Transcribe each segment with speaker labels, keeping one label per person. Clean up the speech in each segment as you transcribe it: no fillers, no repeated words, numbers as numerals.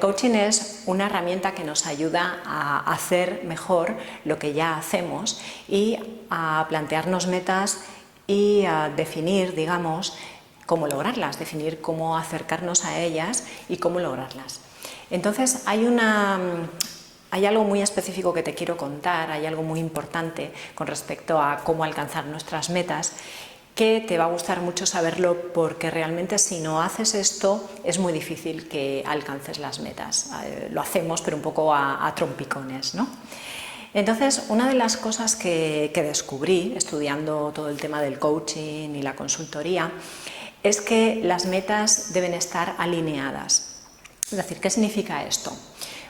Speaker 1: coaching es una herramienta que nos ayuda a hacer mejor lo que ya hacemos y a plantearnos metas y a definir, digamos, cómo lograrlas, definir cómo acercarnos a ellas y cómo lograrlas. Entonces hay algo muy específico que te quiero contar, hay algo muy importante con respecto a cómo alcanzar nuestras metas, que te va a gustar mucho saberlo, porque realmente si no haces esto es muy difícil que alcances las metas. Lo hacemos pero un poco a trompicones, ¿no? Entonces, una de las cosas que descubrí estudiando todo el tema del coaching y la consultoría es que las metas deben estar alineadas. Es decir, ¿qué significa esto?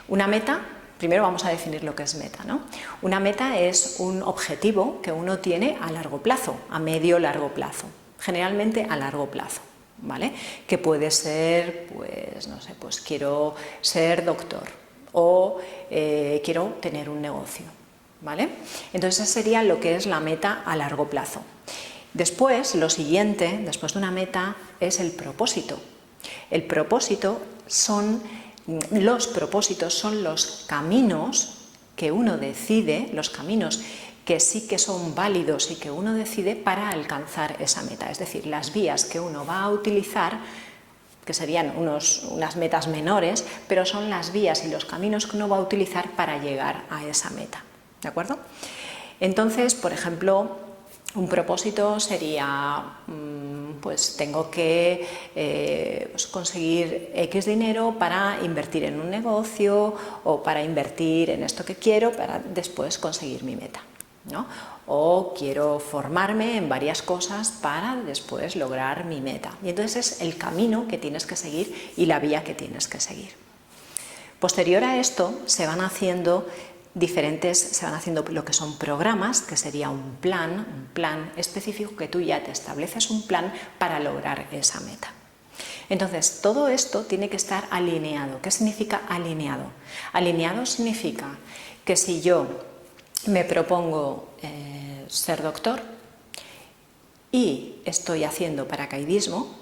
Speaker 1: Una meta, primero vamos a definir lo que es meta, ¿no? Una meta es un objetivo que uno tiene a largo plazo, a medio largo plazo, generalmente a largo plazo, ¿vale? Que puede ser, pues, no sé, pues quiero ser doctor o quiero tener un negocio, ¿vale? Entonces, esa sería lo que es la meta a largo plazo. Después, lo siguiente, después de una meta, es el propósito. El propósito los propósitos son los caminos que uno decide, los caminos que sí que son válidos y que uno decide para alcanzar esa meta, es decir, las vías que uno va a utilizar, que serían unas metas menores, pero son las vías y los caminos que uno va a utilizar para llegar a esa meta, ¿de acuerdo? Entonces, por ejemplo, un propósito sería, pues tengo que conseguir X dinero para invertir en un negocio o para invertir en esto que quiero para después conseguir mi meta, ¿no? O quiero formarme en varias cosas para después lograr mi meta. Y entonces es el camino que tienes que seguir y la vía que tienes que seguir. Posterior a esto se van haciendo lo que son programas, que sería un plan específico que tú ya te estableces un plan para lograr esa meta. Entonces, todo esto tiene que estar alineado. ¿Qué significa alineado? Alineado significa que si yo me propongo ser doctor y estoy haciendo paracaidismo,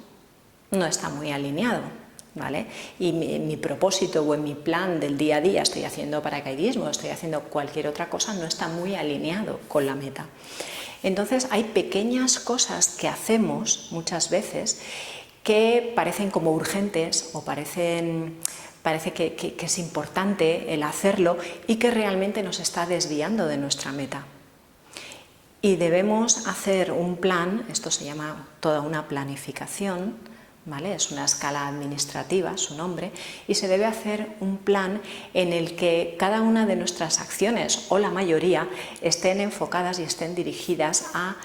Speaker 1: no está muy alineado, ¿vale? Y en mi propósito o en mi plan del día a día estoy haciendo paracaidismo, estoy haciendo cualquier otra cosa, no está muy alineado con la meta. Entonces hay pequeñas cosas que hacemos muchas veces que parecen como urgentes o parece que es importante el hacerlo y que realmente nos está desviando de nuestra meta. Y debemos hacer un plan, esto se llama toda una planificación, ¿vale? Es una escala administrativa, su nombre, y se debe hacer un plan en el que cada una de nuestras acciones, o la mayoría, estén enfocadas y estén dirigidas a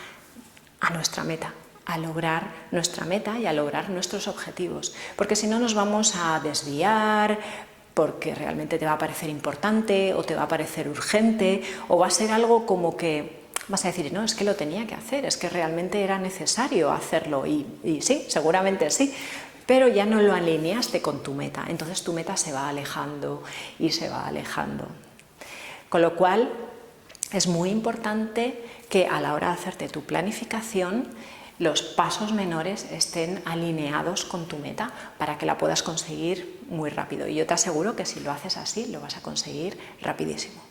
Speaker 1: nuestra meta, a lograr nuestra meta y a lograr nuestros objetivos, porque si no nos vamos a desviar, porque realmente te va a parecer importante o te va a parecer urgente o va a ser algo como que vas a decir, no, es que lo tenía que hacer, es que realmente era necesario hacerlo y sí, seguramente sí, pero ya no lo alineaste con tu meta, entonces tu meta se va alejando y se va alejando. Con lo cual es muy importante que a la hora de hacerte tu planificación los pasos menores estén alineados con tu meta para que la puedas conseguir muy rápido. Y yo te aseguro que si lo haces así, lo vas a conseguir rapidísimo.